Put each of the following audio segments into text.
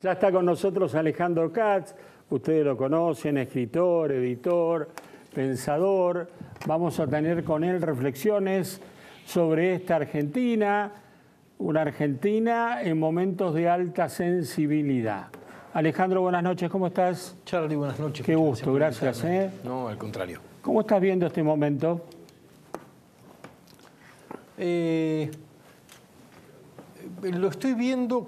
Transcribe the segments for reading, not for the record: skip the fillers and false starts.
Ya está con nosotros Alejandro Katz, ustedes lo conocen, escritor, editor, pensador. Vamos a tener con él reflexiones sobre esta Argentina, una Argentina en momentos de alta sensibilidad. Alejandro, buenas noches, ¿cómo estás? Charlie, buenas noches. Qué gusto, gracias. No, al contrario. ¿Cómo estás viendo este momento? Lo estoy viendo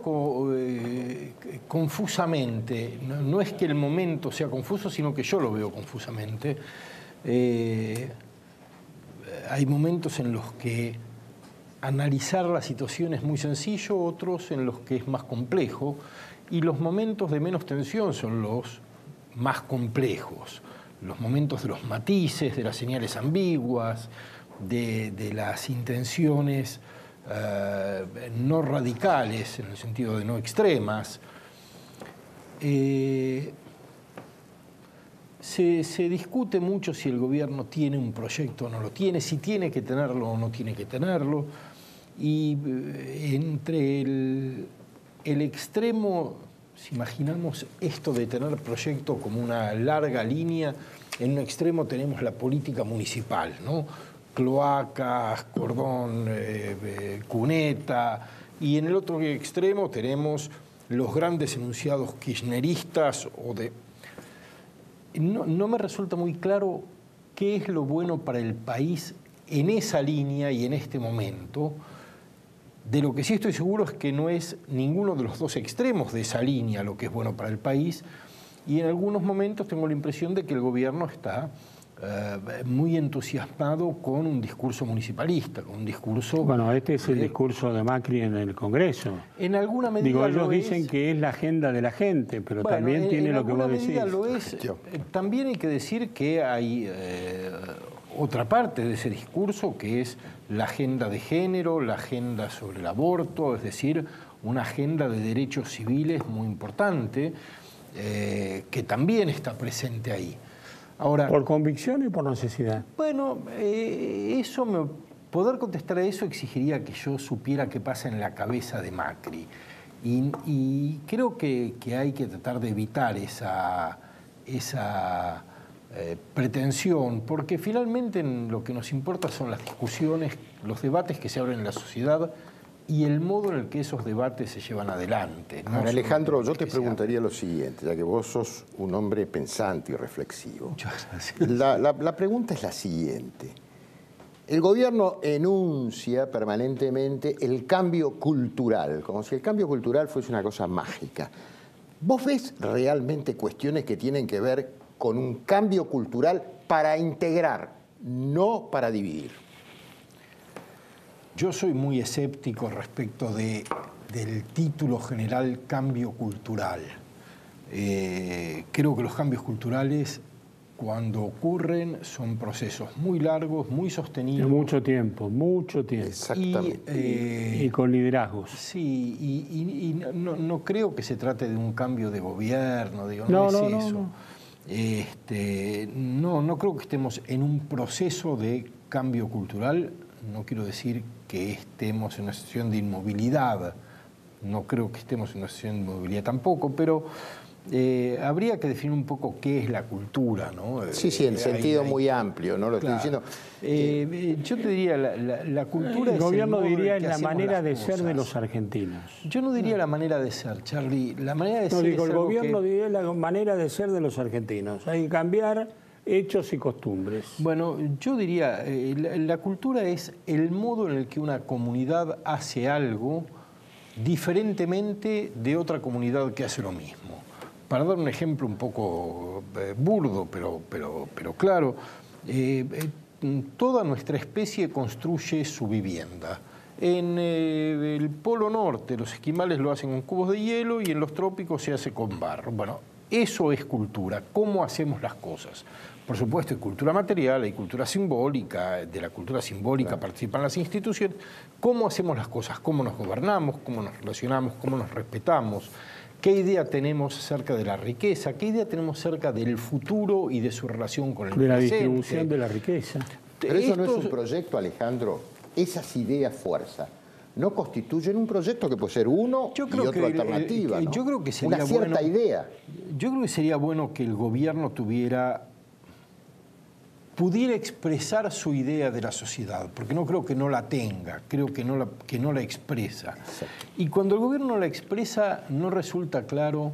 confusamente. No es que el momento sea confuso, sino que yo lo veo confusamente. Hay momentos en los que analizar la situación es muy sencillo, otros en los que es más complejo, y los momentos de menos tensión son los más complejos. Los momentos de los matices, de las señales ambiguas, de las intenciones no radicales, en el sentido de no extremas. Se discute mucho si el gobierno tiene un proyecto o no lo tiene, si tiene que tenerlo o no tiene que tenerlo, y entre el extremo, si imaginamos esto de tener proyecto como una larga línea, en un extremo tenemos la política municipal, ¿no? Cloacas, cordón, cuneta, y en el otro extremo tenemos los grandes enunciados kirchneristas o de... No me resulta muy claro qué es lo bueno para el país en esa línea y en este momento. De lo que sí estoy seguro es que no es ninguno de los dos extremos de esa línea lo que es bueno para el país, y en algunos momentos tengo la impresión de que el gobierno está muy entusiasmado con un discurso municipalista, con un discurso... Bueno, este es el discurso de Macri en el Congreso. En alguna medida digo, ellos lo dicen es, que es la agenda de la gente, pero bueno, también tiene lo que vos decís. Lo es. También hay que decir que hay otra parte de ese discurso que es la agenda de género, la agenda sobre el aborto, es decir, una agenda de derechos civiles muy importante, que también está presente ahí. Ahora, ¿por convicción y por necesidad? Bueno, poder contestar a eso exigiría que yo supiera qué pasa en la cabeza de Macri. Y creo que hay que tratar de evitar esa pretensión, porque finalmente lo que nos importa son las discusiones, los debates que se abren en la sociedad y el modo en el que esos debates se llevan adelante. Ahora, Alejandro, yo te preguntaría lo siguiente, ya que vos sos un hombre pensante y reflexivo. Muchas gracias. La pregunta es la siguiente. El gobierno enuncia permanentemente el cambio cultural, como si el cambio cultural fuese una cosa mágica. ¿Vos ves realmente cuestiones que tienen que ver con un cambio cultural para integrar, no para dividir? Yo soy muy escéptico respecto del título general cambio cultural. Creo que los cambios culturales, cuando ocurren, son procesos muy largos, muy sostenidos. De mucho tiempo, mucho tiempo. Exactamente. Y con liderazgos. Sí, y no creo que se trate de un cambio de gobierno, digo, no es eso. No creo que estemos en un proceso de cambio cultural. No quiero decir que estemos en una situación de inmovilidad, no creo que estemos en una situación de inmovilidad tampoco, pero habría que definir un poco qué es la cultura, ¿no? Sí, en sentido muy amplio, ¿no? Lo estoy diciendo. Yo te diría, la cultura el gobierno diría es la manera de cosas. ser de los argentinos. Yo no diría la manera de ser, Charlie. La manera de ser digo, el gobierno diría la manera de ser de los argentinos. Hay que cambiar hechos y costumbres. Bueno, yo diría, la cultura es el modo en el que una comunidad hace algo diferentemente de otra comunidad que hace lo mismo. Para dar un ejemplo un poco burdo, pero claro, toda nuestra especie construye su vivienda. En el Polo Norte los esquimales lo hacen con cubos de hielo y en los trópicos se hace con barro. Bueno, eso es cultura, cómo hacemos las cosas. Por supuesto, hay cultura material, hay cultura simbólica, de la cultura simbólica participan las instituciones. ¿Cómo hacemos las cosas? ¿Cómo nos gobernamos? ¿Cómo nos relacionamos? ¿Cómo nos respetamos? ¿Qué idea tenemos acerca de la riqueza? ¿Qué idea tenemos acerca del futuro y de su relación con el presente? De la distribución de la riqueza. Pero eso no es un proyecto, Alejandro. Esas ideas fuerza no constituyen un proyecto que puede ser uno y otra alternativa, ¿no? Yo creo que sería una cierta idea. Yo creo que sería bueno que el gobierno pudiera expresar su idea de la sociedad, porque no creo que no la tenga, creo que no la expresa. Exacto. Y cuando el gobierno la expresa, no resulta claro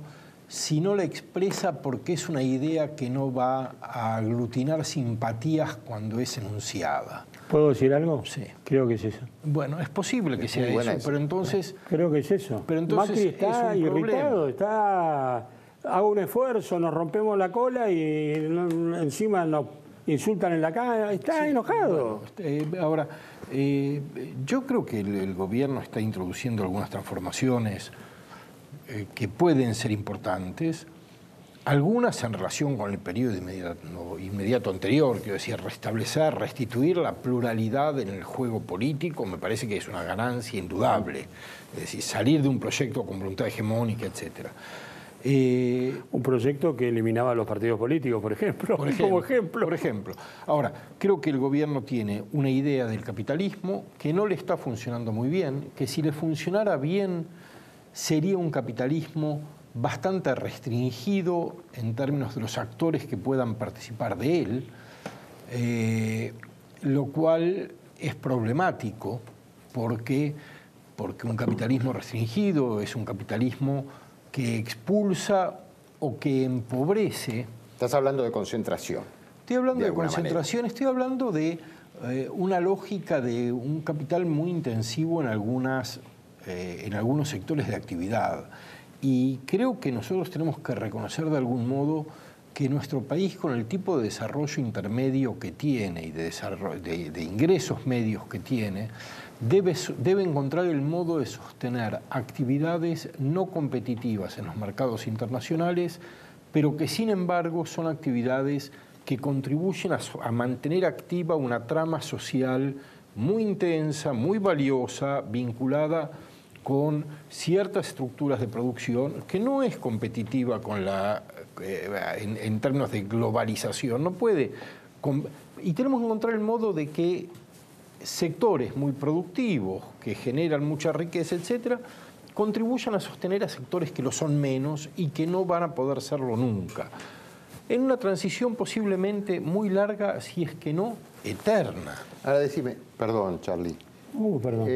si no la expresa porque es una idea que no va a aglutinar simpatías cuando es enunciada. ¿Puedo decir algo? Sí. Creo que es eso. Bueno, es posible que sea eso, pero entonces... Creo que es eso. Pero entonces Macri está es un irritado, hago un esfuerzo, nos rompemos la cola y encima nos insultan en la cara, está enojado. Bueno, ahora, yo creo que el gobierno está introduciendo algunas transformaciones que pueden ser importantes, algunas en relación con el periodo inmediato anterior, quiero decir, restituir la pluralidad en el juego político, me parece que es una ganancia indudable, es decir, salir de un proyecto con voluntad hegemónica, etcétera. Un proyecto que eliminaba a los partidos políticos, por ejemplo. Por ejemplo. Ahora, creo que el gobierno tiene una idea del capitalismo que no le está funcionando muy bien, que si le funcionara bien sería un capitalismo bastante restringido en términos de los actores que puedan participar de él, lo cual es problemático porque un capitalismo restringido es un capitalismo que expulsa o que empobrece. Estás hablando de concentración. Estoy hablando de concentración, estoy hablando de una lógica de un capital muy intensivo en algunos sectores de actividad. Y creo que nosotros tenemos que reconocer de algún modo que nuestro país, con el tipo de desarrollo intermedio que tiene y de ingresos medios que tiene, debe encontrar el modo de sostener actividades no competitivas en los mercados internacionales, pero que sin embargo son actividades que contribuyen a mantener activa una trama social muy intensa, muy valiosa, vinculada con ciertas estructuras de producción que no es competitiva con en términos de globalización, no puede. Y tenemos que encontrar el modo de que sectores muy productivos, que generan mucha riqueza, etcétera, contribuyan a sostener a sectores que lo son menos y que no van a poder serlo nunca. En una transición posiblemente muy larga, si es que no eterna. Ahora decime, perdón, Charlie. Perdón.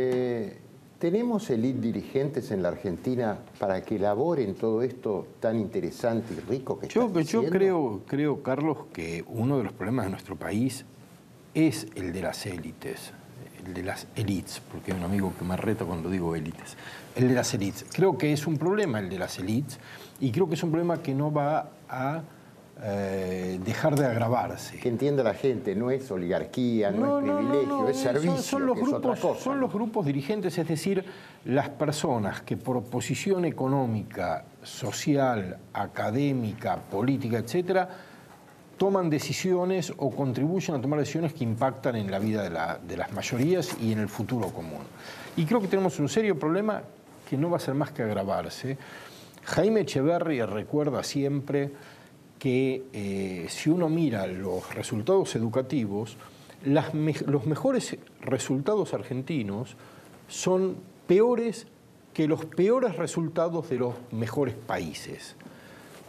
¿Tenemos élite dirigentes en la Argentina para que elaboren todo esto tan interesante y rico que están diciendo? Yo creo, Carlos, que uno de los problemas de nuestro país es el de las élites, el de las élites, porque hay un amigo que me reta cuando digo élites. El de las élites. Creo que es un problema el de las élites y creo que es un problema que no va a dejar de agravarse. Que entienda la gente, no es oligarquía, no es privilegio, es servicio, son los que es grupos, otra cosa. Son los grupos dirigentes, es decir, las personas que por posición económica, social, académica, política, etcétera, toman decisiones o contribuyen a tomar decisiones que impactan en la vida de las mayorías y en el futuro común. Y creo que tenemos un serio problema que no va a ser más que agravarse. Jaime Echeverry recuerda siempre que si uno mira los resultados educativos, los mejores resultados argentinos son peores que los peores resultados de los mejores países.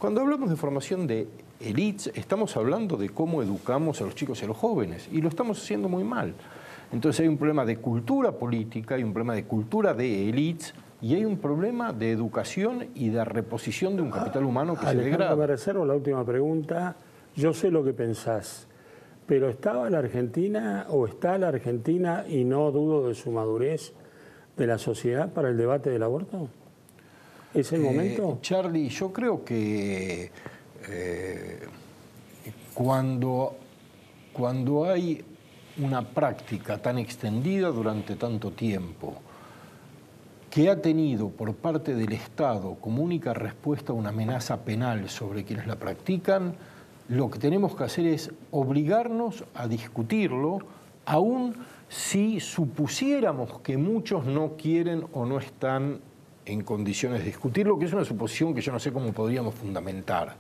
Cuando hablamos de formación de élites, estamos hablando de cómo educamos a los chicos y a los jóvenes, y lo estamos haciendo muy mal. Entonces hay un problema de cultura política, hay un problema de cultura de élites, y hay un problema de educación y de reposición de un capital humano que se degrada. Me reservo la última pregunta. Yo sé lo que pensás, pero ¿estaba la Argentina o está la Argentina, y no dudo de su madurez, de la sociedad para el debate del aborto? ¿Es el momento? Charlie, yo creo que cuando hay una práctica tan extendida durante tanto tiempo, que ha tenido por parte del Estado como única respuesta una amenaza penal sobre quienes la practican, lo que tenemos que hacer es obligarnos a discutirlo, aun si supusiéramos que muchos no quieren o no están en condiciones de discutirlo, que es una suposición que yo no sé cómo podríamos fundamentar.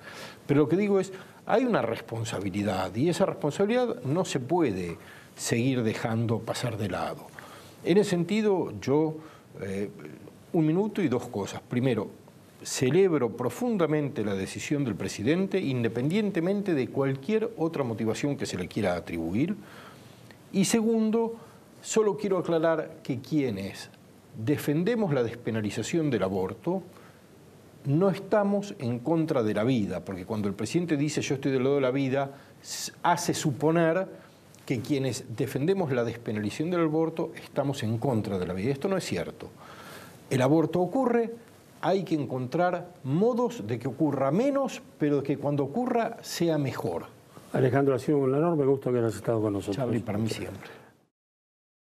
Pero lo que digo es, hay una responsabilidad y esa responsabilidad no se puede seguir dejando pasar de lado. En ese sentido, yo Un minuto y dos cosas. Primero, celebro profundamente la decisión del presidente, independientemente de cualquier otra motivación que se le quiera atribuir. Y segundo, solo quiero aclarar que quienes defendemos la despenalización del aborto no estamos en contra de la vida, porque cuando el presidente dice yo estoy del lado de la vida, hace suponer que quienes defendemos la despenalización del aborto estamos en contra de la vida. Esto no es cierto. El aborto ocurre, hay que encontrar modos de que ocurra menos, pero de que cuando ocurra sea mejor. Alejandro, ha sido un enorme gusto que hayas estado con nosotros. Chabri, para mí siempre.